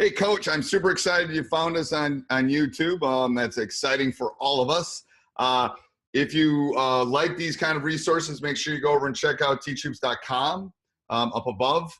Hey, Coach, I'm super excited you found us on YouTube. That's exciting for all of us. If you like these kind of resources, make sure you go over and check out teachhoops.com up above.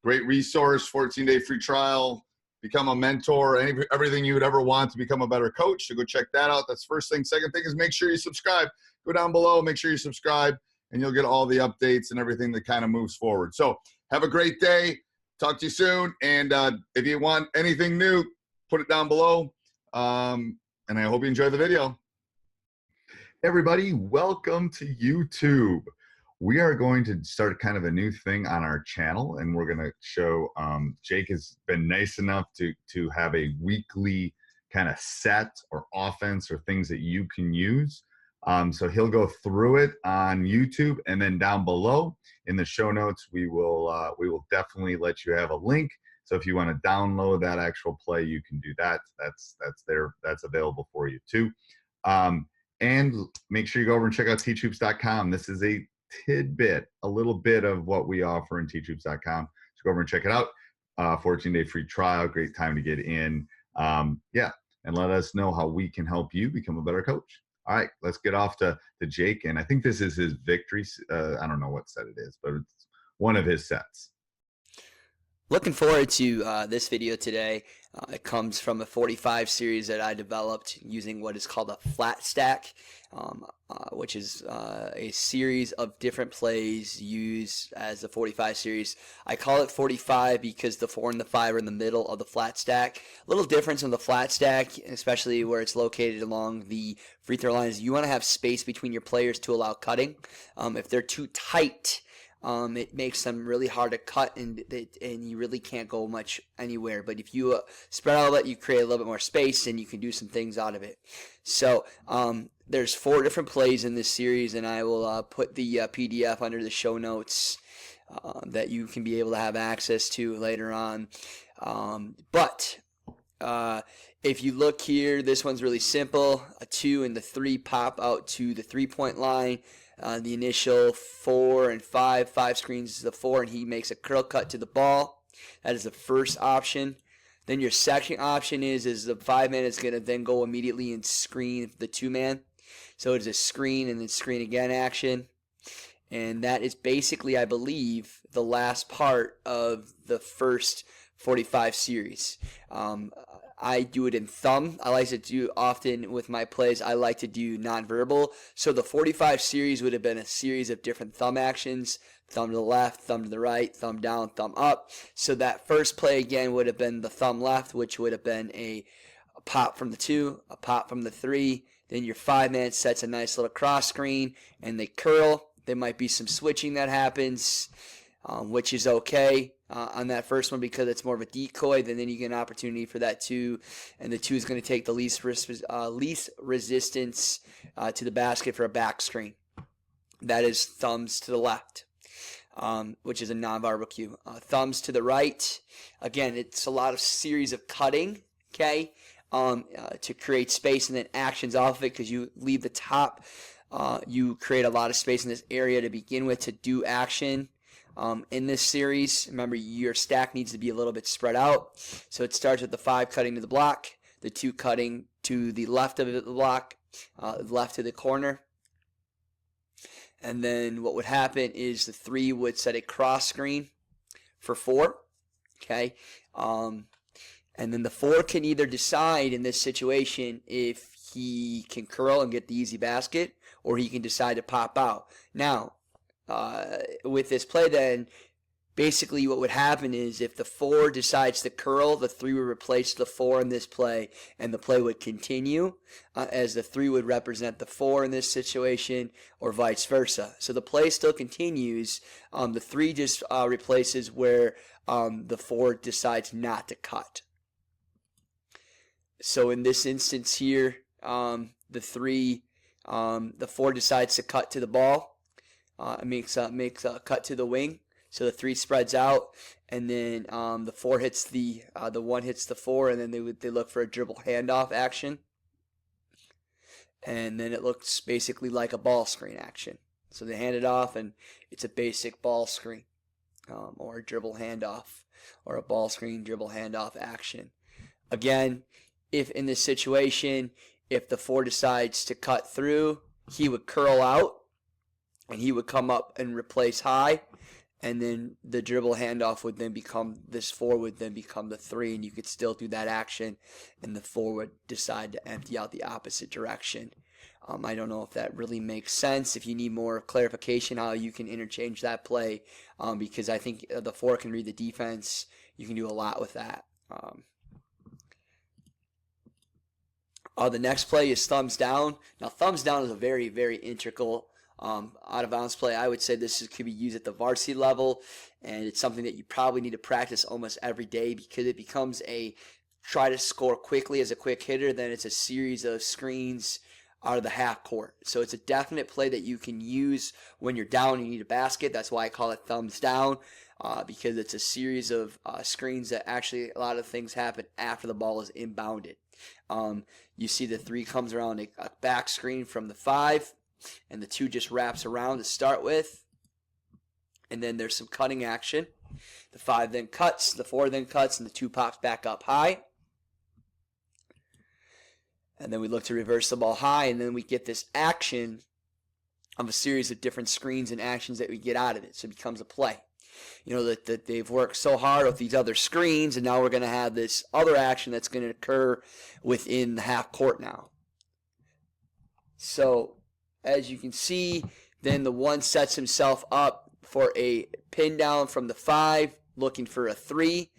Great resource, 14-day free trial, become a mentor, everything you would ever want to become a better coach. So go check that out. That's first thing. Second thing is make sure you subscribe. Go down below, make sure you subscribe, and you'll get all the updates and everything that kind of moves forward. So have a great day. Talk to you soon. And if you want anything new, put it down below. And I hope you enjoy the video. Everybody, welcome to YouTube. We are going to start kind of a new thing on our channel, and we're going to show Jake has been nice enough to have a weekly kind of set or offense or things that you can use. So he'll go through it on YouTube, and then down below in the show notes, we will definitely let you have a link. So if you want to download that actual play, you can do that. That's there. That's available for you too. And make sure you go over and check out teachhoops.com. This is a tidbit, a little bit of what we offer in teachhoops.com. So go over and check it out. 14-day free trial, great time to get in. Yeah, and let us know how we can help you become a better coach. All right, let's get off to Jake. And I think this is his victory. I don't know what set it is, but it's one of his sets. Looking forward to this video today. It comes from a 45 series that I developed using what is called a flat stack, which is a series of different plays used as a 45 series. I call it 45 because the 4 and the 5 are in the middle of the flat stack. A little difference on the flat stack, especially where it's located along the free throw lines. You want to have space between your players to allow cutting. If they're too tight, it makes them really hard to cut, and you really can't go much anywhere. But if you spread out a little bit, you create a little bit more space, and you can do some things out of it. So there's 4 different plays in this series, and I will put the PDF under the show notes that you can be able to have access to later on. But if you look here, this one's really simple. A 2 and the 3 pop out to the 3-point line. The initial 4 and 5 screens is the 4, and he makes a curl cut to the ball. That is the first option. Then your second option is the 5-man is going to then go immediately and screen the 2-man. So it's a screen and then screen again action. And that is basically, I believe, the last part of the first 45 series. I do it in thumb. I like to do often with my plays. I like to do nonverbal. So the 45 series would have been a series of different thumb actions. Thumb to the left, thumb to the right, thumb down, thumb up. So that first play again would have been the thumb left, which would have been a pop from the 2, a pop from the 3. Then your 5-man sets a nice little cross screen, and they curl. There might be some switching that happens, which is okay. On that first one because it's more of a decoy, then you get an opportunity for that 2, and the 2 is going to take the least resistance to the basket for a back screen. That is thumbs to the left, which is a non-verbal cue. Thumbs to the right, again, it's a lot of series of cutting, okay, to create space, and then actions off of it because you leave the top. You create a lot of space in this area to begin with to do action. In this series, remember your stack needs to be a little bit spread out. So it starts with the 5 cutting to the block, the 2 cutting to the left of the block, left to the corner. And then what would happen is the 3 would set a cross screen for 4. Okay. And then the 4 can either decide in this situation if he can curl and get the easy basket, or he can decide to pop out. Now, with this play then, basically what would happen is if the 4 decides to curl, the 3 would replace the 4 in this play, and the play would continue as the 3 would represent the 4 in this situation, or vice versa. So the play still continues. The 3 just replaces where the 4 decides not to cut. So in this instance here, the 4 decides to cut to the ball. Makes a cut to the wing, so the 3 spreads out, and then the 4 hits the 1 hits the 4, and then they look for a dribble handoff action, and then it looks basically like a ball screen action. So they hand it off, and it's a basic ball screen. or a dribble handoff or a ball screen dribble handoff action. Again, if in this situation, if the 4 decides to cut through, he would curl out and he would come up and replace high, and then the dribble handoff would then become, this 4 would then become the 3, and you could still do that action, and the 4 would decide to empty out the opposite direction. I don't know if that really makes sense. If you need more clarification how you can interchange that play, because I think the 4 can read the defense. You can do a lot with that. The next play is thumbs down. Now, thumbs down is a very, very integral out of bounds play. I would say could be used at the varsity level, and it's something that you probably need to practice almost every day, because it becomes a try to score quickly as a quick hitter, then it's a series of screens out of the half court. So it's a definite play that you can use when you're down and you need a basket. That's why I call it thumbs down, because it's a series of screens that actually a lot of things happen after the ball is inbounded. You see the 3 comes around a back screen from the 5, and the 2 just wraps around to start with, and then there's some cutting action. The 5 then cuts, the 4 then cuts, and the 2 pops back up high. And then we look to reverse the ball high, and then we get this action of a series of different screens and actions that we get out of it. So it becomes a play. You know, that they've worked so hard with these other screens, and now we're going to have this other action that's going to occur within the half court now. So as you can see, then the 1 sets himself up for a pin down from the 5, looking for a 3,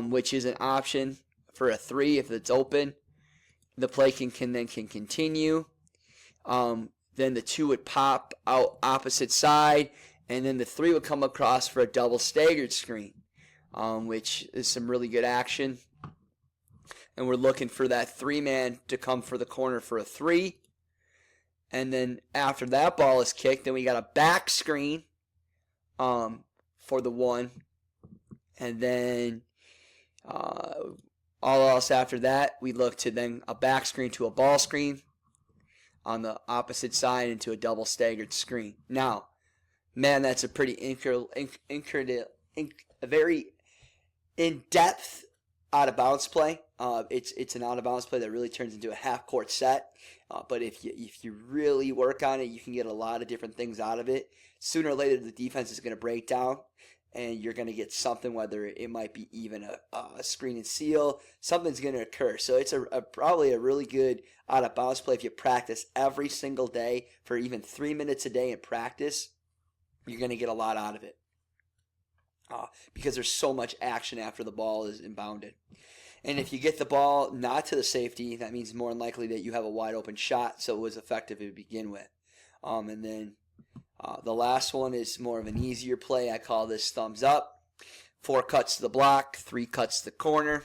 which is an option for a 3 if it's open. The play can continue. Then the 2 would pop out opposite side, and then the 3 would come across for a double staggered screen, which is some really good action. And we're looking for that 3-man to come for the corner for a 3. And then after that ball is kicked, then we got a back screen for the 1. And then all else after that, we look to then a back screen to a ball screen on the opposite side into a double staggered screen. Now, man, that's a pretty very in-depth out-of-bounds play. It's an out-of-bounds play that really turns into a half-court set. But if you really work on it, you can get a lot of different things out of it. Sooner or later, the defense is going to break down, and you're going to get something, whether it might be even a screen and seal. Something's going to occur. So it's probably a really good out-of-bounds play if you practice every single day for even 3 minutes a day in practice. You're going to get a lot out of it because there's so much action after the ball is inbounded. And if you get the ball not to the safety, that means more than likely that you have a wide open shot, so it was effective to begin with. And then the last one is more of an easier play. I call this thumbs up. 4 cuts to the block, 3 cuts to the corner.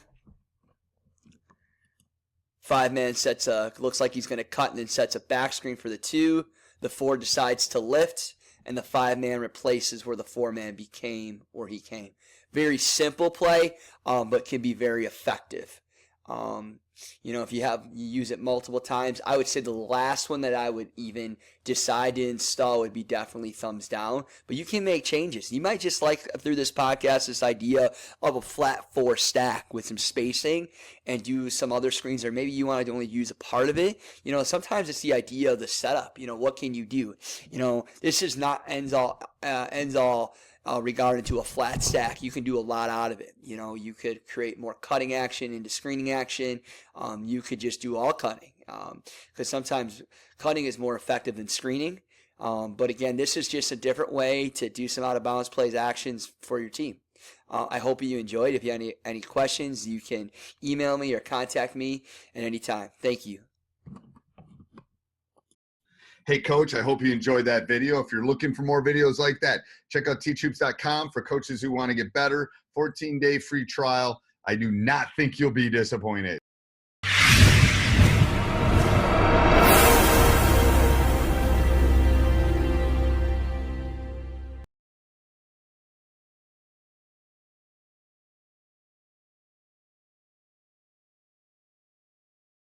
5-man sets looks like he's going to cut and then sets a back screen for the 2. The 4 decides to lift, and the 5-man replaces where the 4-man became where he came. Very simple play, but can be very effective. If you use it multiple times, I would say the last one that I would even decide to install would be definitely thumbs down. But you can make changes. You might just like, through this podcast, this idea of a flat 4 stack with some spacing and do some other screens, or maybe you want to only use a part of it. Sometimes it's the idea of the setup. What can you do? This is not ends all regarding to a flat stack. You can do a lot out of it. You could create more cutting action into screening action. You could just do all cutting, because sometimes cutting is more effective than screening. But again, this is just a different way to do some out of bounds plays actions for your team. I hope you enjoyed. If you have any questions, you can email me or contact me at any time. Thank you. Hey, Coach, I hope you enjoyed that video. If you're looking for more videos like that, check out teachhoops.com for coaches who want to get better. 14-day free trial. I do not think you'll be disappointed.